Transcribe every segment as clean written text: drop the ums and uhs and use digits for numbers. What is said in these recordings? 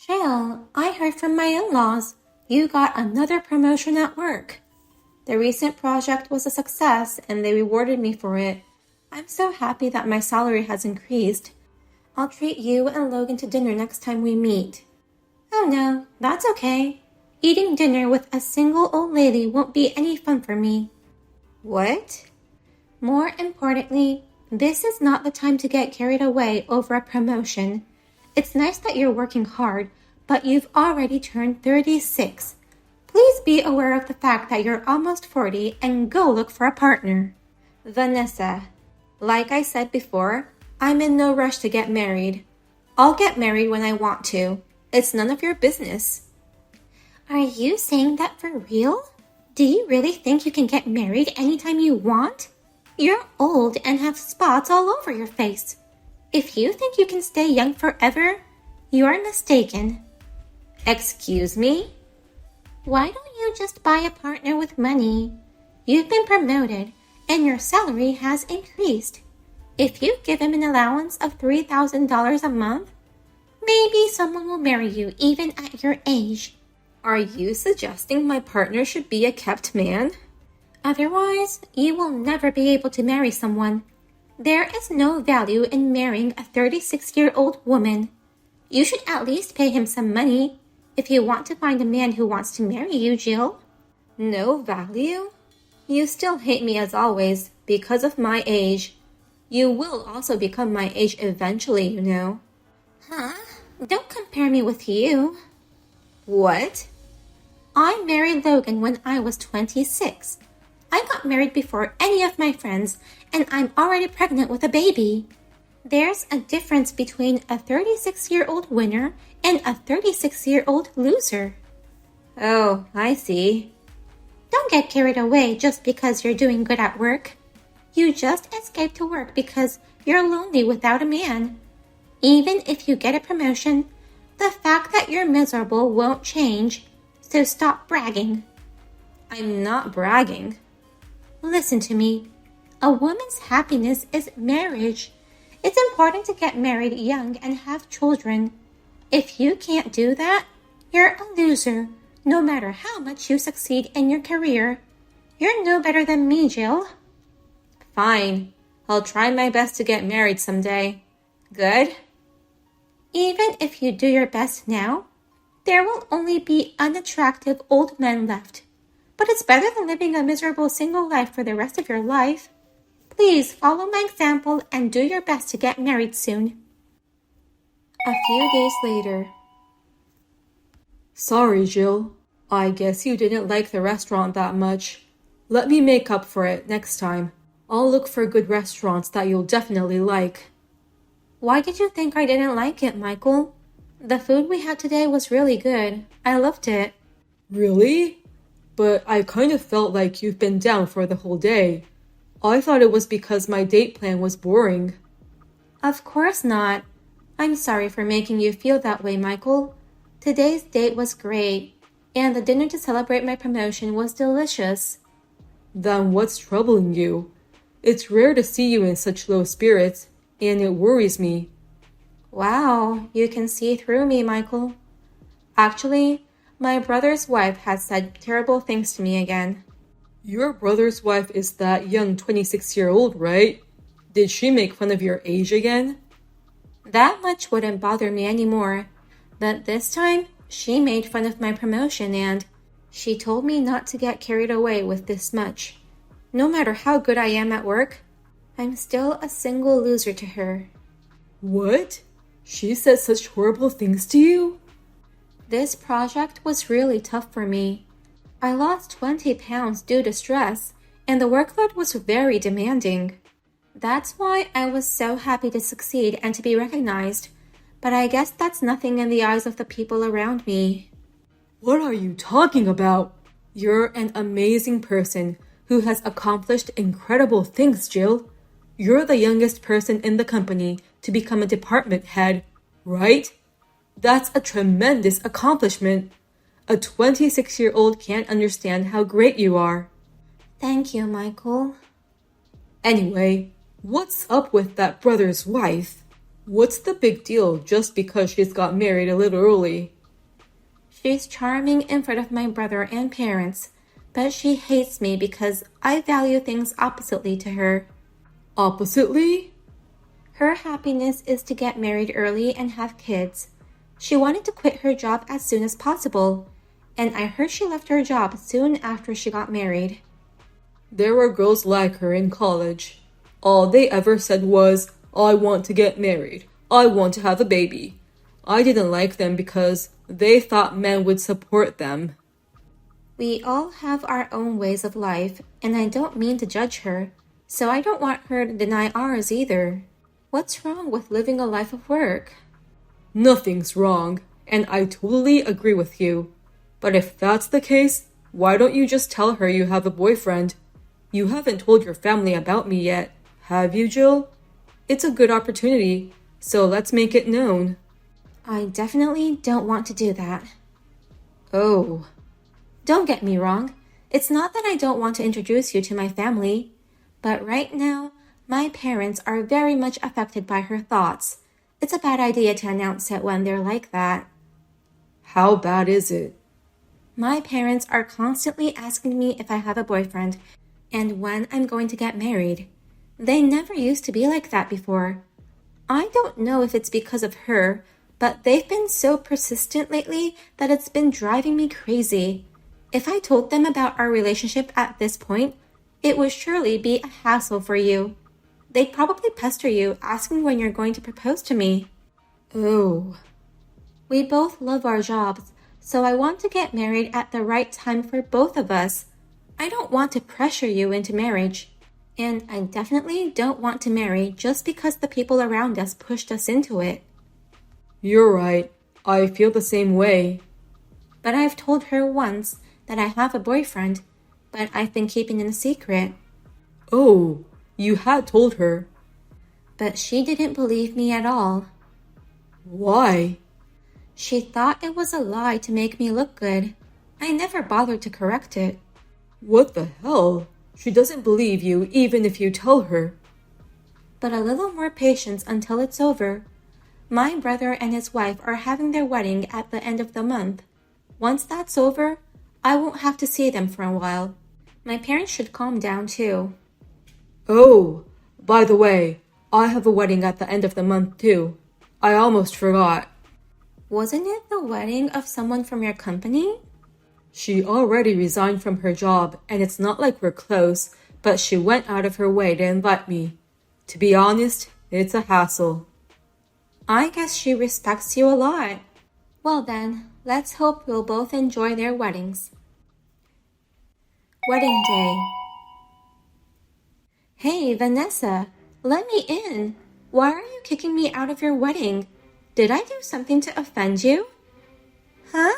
Jill, I heard from my in-laws. You got another promotion at work. The recent project was a success and they rewarded me for it. I'm so happy that my salary has increased. I'll treat you and Logan to dinner next time we meet. Oh no, that's okay. Eating dinner with a single old lady won't be any fun for me. What? More importantly, this is not the time to get carried away over a promotion. It's nice that you're working hard, but you've already turned 36. Please be aware of the fact that you're almost 40 and go look for a partner. Vanessa, like I said before, I'm in no rush to get married. I'll get married when I want to. It's none of your business. Are you saying that for real? Do you really think you can get married anytime you want? You're old and have spots all over your face. If you think you can stay young forever, you're mistaken. Excuse me? Why don't you just buy a partner with money? You've been promoted and your salary has increased. If you give him an allowance of $3,000 a month, maybe someone will marry you even at your age. Are you suggesting my partner should be a kept man? Otherwise, you will never be able to marry someone. There is no value in marrying a 36-year-old woman. You should at least pay him some money if you want to find a man who wants to marry you, Jill. No value? You still hate me as always because of my age. You will also become my age eventually, you know. Huh? Don't compare me with you. What? I married Logan when I was 26. I got married before any of my friends, and I'm already pregnant with a baby. There's a difference between a 36-year-old winner and a 36-year-old loser. Oh, I see. Don't get carried away just because you're doing good at work. You just escaped to work because you're lonely without a man. Even if you get a promotion, the fact that you're miserable won't change, so stop bragging. I'm not bragging. Listen to me. A woman's happiness is marriage. It's important to get married young and have children. If you can't do that, you're a loser, no matter how much you succeed in your career. You're no better than me, Jill. Fine. I'll try my best to get married someday. Good? Even if you do your best now, there will only be unattractive old men left. But it's better than living a miserable single life for the rest of your life. Please follow my example and do your best to get married soon. A few days later. Sorry, Jill. I guess you didn't like the restaurant that much. Let me make up for it next time. I'll look for good restaurants that you'll definitely like. Why did you think I didn't like it, Michael? The food we had today was really good. I loved it. Really? But I kind of felt like you've been down for the whole day. I thought it was because my date plan was boring. Of course not. I'm sorry for making you feel that way, Michael. Today's date was great, and the dinner to celebrate my promotion was delicious. Then what's troubling you? It's rare to see you in such low spirits, and it worries me. Wow, you can see through me, Michael. Actually, my brother's wife has said terrible things to me again. Your brother's wife is that young 26-year-old, right? Did she make fun of your age again? That much wouldn't bother me anymore. But this time, she made fun of my promotion and she told me not to get carried away with this much. No matter how good I am at work, I'm still a single loser to her. What? She said such horrible things to you? This project was really tough for me. I lost 20 pounds due to stress, and the workload was very demanding. That's why I was so happy to succeed and to be recognized. But I guess that's nothing in the eyes of the people around me. What are you talking about? You're an amazing person who has accomplished incredible things, Jill. You're the youngest person in the company to become a department head, right? That's a tremendous accomplishment. A 26-year-old can't understand how great you are. Thank you, Michael. Anyway, what's up with that brother's wife? What's the big deal just because she's got married a little early? She's charming in front of my brother and parents, but she hates me because I value things oppositely to her. Oppositely? Her happiness is to get married early and have kids. She wanted to quit her job as soon as possible, and I heard she left her job soon after she got married. There were girls like her in college. All they ever said was, I want to get married. I want to have a baby. I didn't like them because they thought men would support them. We all have our own ways of life, and I don't mean to judge her, so I don't want her to deny ours either. What's wrong with living a life of work? Nothing's wrong, and I totally agree with you. But if that's the case, why don't you just tell her you have a boyfriend? You haven't told your family about me yet, have you, Jill? It's a good opportunity, so let's make it known. I definitely don't want to do that. Oh. Don't get me wrong. It's not that I don't want to introduce you to my family, but right now, my parents are very much affected by her thoughts. It's a bad idea to announce it when they're like that. How bad is it? My parents are constantly asking me if I have a boyfriend and when I'm going to get married. They never used to be like that before. I don't know if it's because of her, but they've been so persistent lately that it's been driving me crazy. If I told them about our relationship at this point, it would surely be a hassle for you. They'd probably pester you, asking when you're going to propose to me. Oh. We both love our jobs, so I want to get married at the right time for both of us. I don't want to pressure you into marriage. And I definitely don't want to marry just because the people around us pushed us into it. You're right. I feel the same way. But I've told her once that I have a boyfriend, but I've been keeping it a secret. Oh, you had told her. But she didn't believe me at all. Why? She thought it was a lie to make me look good. I never bothered to correct it. What the hell? She doesn't believe you even if you tell her. But a little more patience until it's over. My brother and his wife are having their wedding at the end of the month. Once that's over, I won't have to see them for a while. My parents should calm down too. Oh, by the way, I have a wedding at the end of the month too. I almost forgot. Wasn't it the wedding of someone from your company? She already resigned from her job, and it's not like we're close, but she went out of her way to invite me. To be honest, it's a hassle. I guess she respects you a lot. Well then, let's hope we'll both enjoy their weddings. Wedding day. Hey, Vanessa, let me in. Why are you kicking me out of your wedding? Did I do something to offend you? Huh?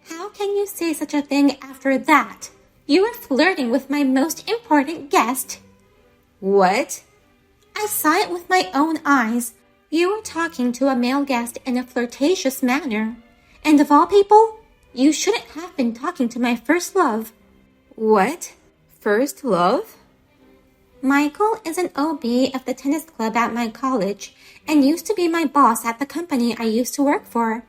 How can you say such a thing after that? You were flirting with my most important guest. What? I saw it with my own eyes. You were talking to a male guest in a flirtatious manner. And of all people, you shouldn't have been talking to my first love. What? First love? Michael is an OB of the tennis club at my college and used to be my boss at the company I used to work for.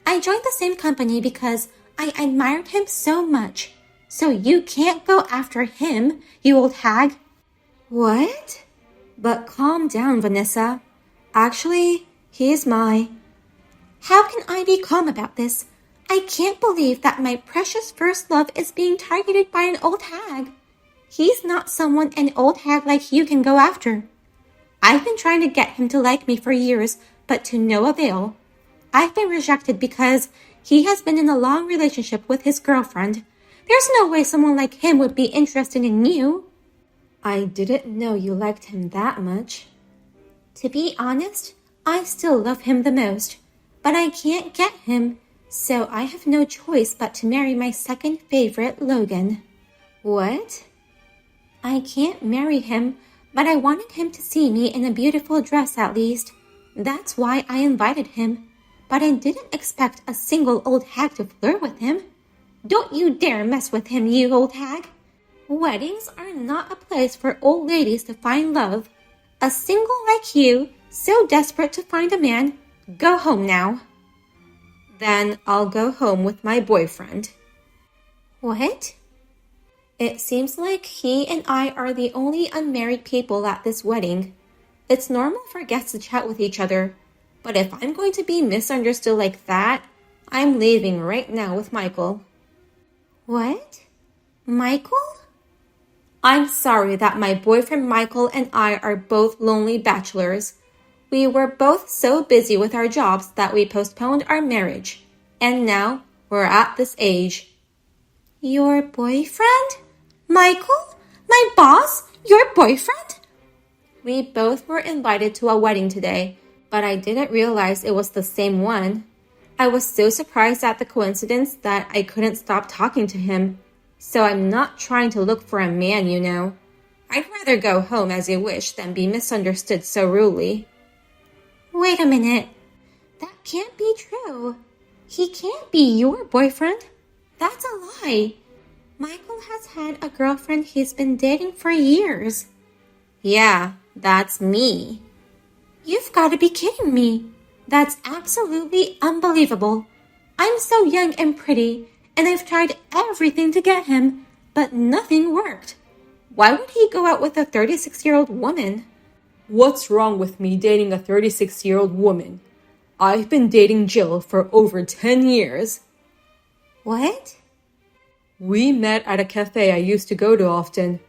I joined the same company because I admired him so much. So you can't go after him, you old hag. What? But calm down, Vanessa. Actually, he's my... How can I be calm about this? I can't believe that my precious first love is being targeted by an old hag. He's not someone an old hag like you can go after. I've been trying to get him to like me for years, but to no avail. I've been rejected because he has been in a long relationship with his girlfriend. There's no way someone like him would be interested in you. I didn't know you liked him that much. To be honest, I still love him the most, but I can't get him, so I have no choice but to marry my second favorite, Logan. What? I can't marry him, but I wanted him to see me in a beautiful dress at least. That's why I invited him, but I didn't expect a single old hag to flirt with him. Don't you dare mess with him, you old hag. Weddings are not a place for old ladies to find love. A single like you, so desperate to find a man, go home now. Then I'll go home with my boyfriend. What? It seems like he and I are the only unmarried people at this wedding. It's normal for guests to chat with each other, but if I'm going to be misunderstood like that, I'm leaving right now with Michael. What? Michael? I'm sorry that my boyfriend Michael and I are both lonely bachelors. We were both so busy with our jobs that we postponed our marriage, and now we're at this age. Your boyfriend? Michael? My boss? Your boyfriend? We both were invited to a wedding today, but I didn't realize it was the same one. I was so surprised at the coincidence that I couldn't stop talking to him. So I'm not trying to look for a man, you know. I'd rather go home as you wish than be misunderstood so rudely. Wait a minute. That can't be true. He can't be your boyfriend. That's a lie. Michael has had a girlfriend he's been dating for years. Yeah, that's me. You've got to be kidding me. That's absolutely unbelievable. I'm so young and pretty, and I've tried everything to get him, but nothing worked. Why would he go out with a 36-year-old woman? What's wrong with me dating a 36-year-old woman? I've been dating Jill for over 10 years. What? We met at a cafe I used to go to often.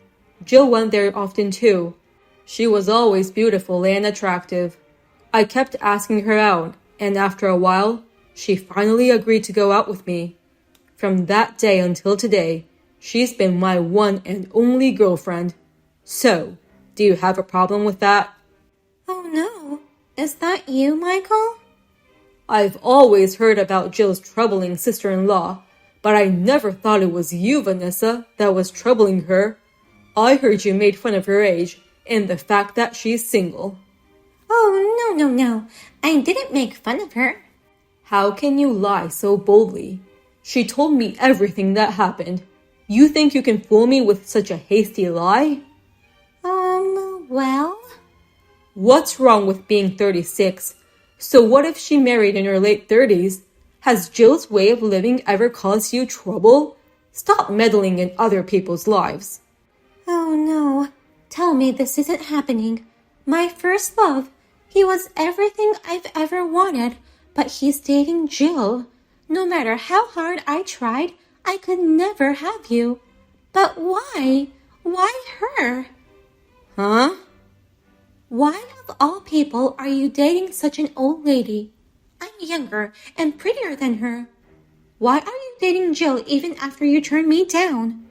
Jill went there often too. She was always beautiful and attractive. I kept asking her out, and after a while, she finally agreed to go out with me. From that day until today, she's been my one and only girlfriend. So, do you have a problem with that? Oh no. Is that you, Michael? I've always heard about Jill's troubling sister-in-law, but I never thought it was you, Vanessa, that was troubling her. I heard you made fun of her age and the fact that she's single. Oh, no. I didn't make fun of her. How can you lie so boldly? She told me everything that happened. You think you can fool me with such a hasty lie? Well? What's wrong with being 36? So what if she married in her late 30s? Has Jill's way of living ever caused you trouble? Stop meddling in other people's lives. Oh no. Tell me this isn't happening. My first love. He was everything I've ever wanted, but he's dating Jill. No matter how hard I tried, I could never have you. But why? Why her? Huh? Why of all people are you dating such an old lady? I'm younger and prettier than her. Why are you dating Jill even after you turned me down?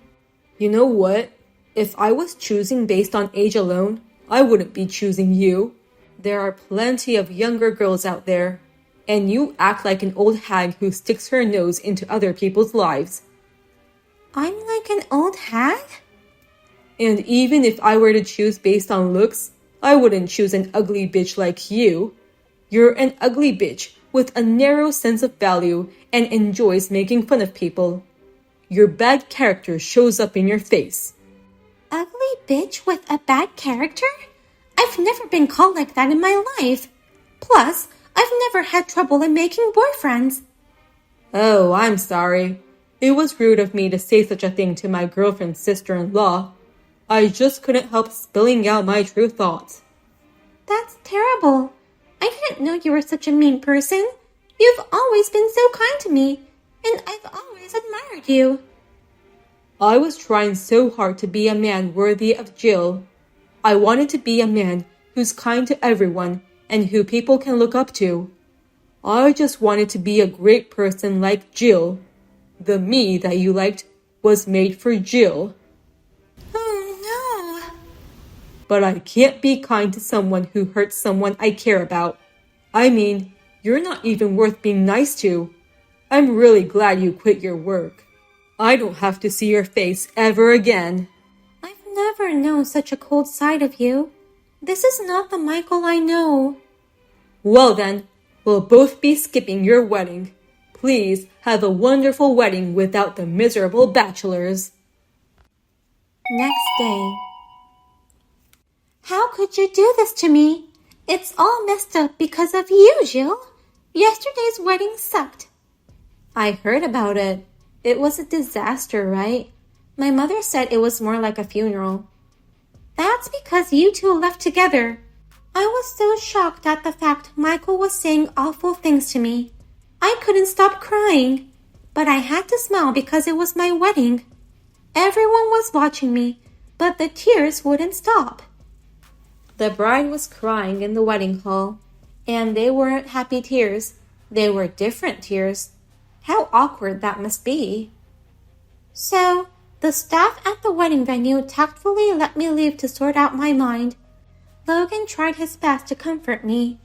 You know what? If I was choosing based on age alone, I wouldn't be choosing you. There are plenty of younger girls out there, and you act like an old hag who sticks her nose into other people's lives. I'm like an old hag? And even if I were to choose based on looks, I wouldn't choose an ugly bitch like you. You're an ugly bitch with a narrow sense of value and enjoys making fun of people. Your bad character shows up in your face. Ugly bitch with a bad character? I've never been called like that in my life. Plus, I've never had trouble in making boyfriends. Oh, I'm sorry. It was rude of me to say such a thing to my girlfriend's sister-in-law. I just couldn't help spilling out my true thoughts. That's terrible. I didn't know you were such a mean person. You've always been so kind to me, and I've always admired you. I was trying so hard to be a man worthy of Jill. I wanted to be a man who's kind to everyone and who people can look up to. I just wanted to be a great person like Jill. The me that you liked was made for Jill. Oh no. But I can't be kind to someone who hurts someone I care about. I mean, you're not even worth being nice to. I'm really glad you quit your work. I don't have to see your face ever again. I've never known such a cold side of you. This is not the Michael I know. Well then, we'll both be skipping your wedding. Please have a wonderful wedding without the miserable bachelors. Next day. How could you do this to me? It's all messed up because of you, Jill. Yesterday's wedding sucked. I heard about it. It was a disaster, right? My mother said it was more like a funeral. That's because you two left together. I was so shocked at the fact Michael was saying awful things to me. I couldn't stop crying, but I had to smile because it was my wedding. Everyone was watching me, but the tears wouldn't stop. The bride was crying in the wedding hall, and they weren't happy tears. They were different tears. How awkward that must be. So, the staff at the wedding venue tactfully let me leave to sort out my mind. Logan tried his best to comfort me,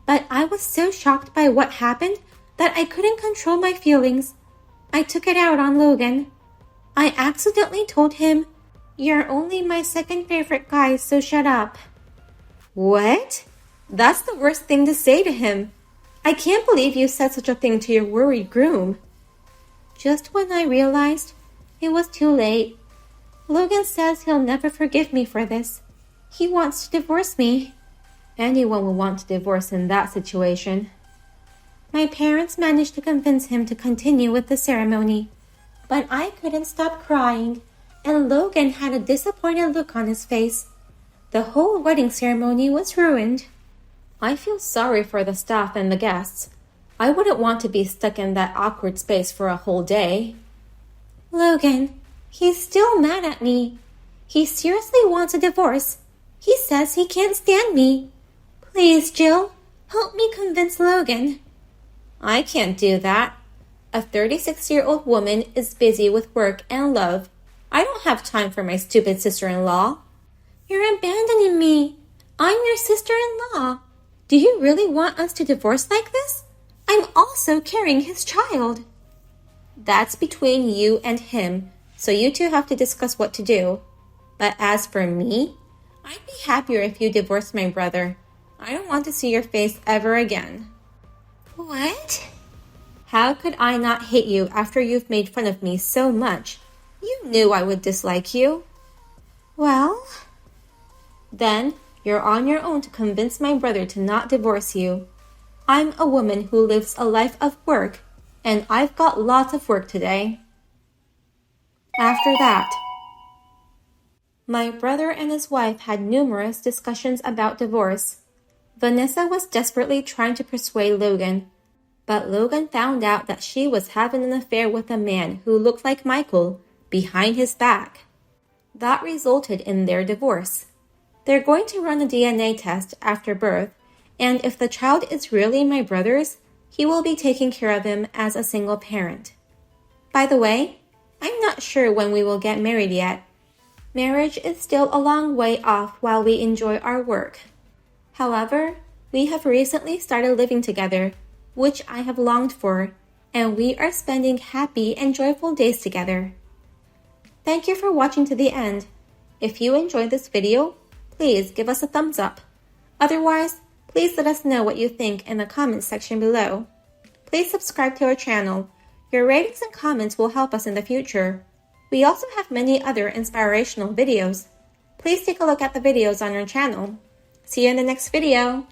but I was so shocked by what happened that I couldn't control my feelings. I took it out on Logan. I accidentally told him, "You're only my second favorite guy, so shut up." What? That's the worst thing to say to him. I can't believe you said such a thing to your worried groom. Just when I realized it was too late. Logan says he'll never forgive me for this. He wants to divorce me. Anyone would want to divorce in that situation. My parents managed to convince him to continue with the ceremony, but I couldn't stop crying, and Logan had a disappointed look on his face. The whole wedding ceremony was ruined. I feel sorry for the staff and the guests. I wouldn't want to be stuck in that awkward space for a whole day. Logan, he's still mad at me. He seriously wants a divorce. He says he can't stand me. Please, Jill, help me convince Logan. I can't do that. A 36-year-old woman is busy with work and love. I don't have time for my stupid sister-in-law. You're abandoning me. I'm your sister-in-law. Do you really want us to divorce like this? I'm also carrying his child. That's between you and him, so you two have to discuss what to do. But as for me, I'd be happier if you divorced my brother. I don't want to see your face ever again. What? How could I not hate you after you've made fun of me so much? You knew I would dislike you. Well, then you're on your own to convince my brother to not divorce you. I'm a woman who lives a life of work, and I've got lots of work today. After that, my brother and his wife had numerous discussions about divorce. Vanessa was desperately trying to persuade Logan, but Logan found out that she was having an affair with a man who looked like Michael behind his back. That resulted in their divorce. They're going to run a DNA test after birth, and if the child is really my brother's, he will be taking care of him as a single parent. By the way, I'm not sure when we will get married yet. Marriage is still a long way off while we enjoy our work. However, we have recently started living together, which I have longed for, and we are spending happy and joyful days together. Thank you for watching to the end. If you enjoyed this video, please give us a thumbs up. Otherwise, please let us know what you think in the comments section below. Please subscribe to our channel. Your ratings and comments will help us in the future. We also have many other inspirational videos. Please take a look at the videos on our channel. See you in the next video.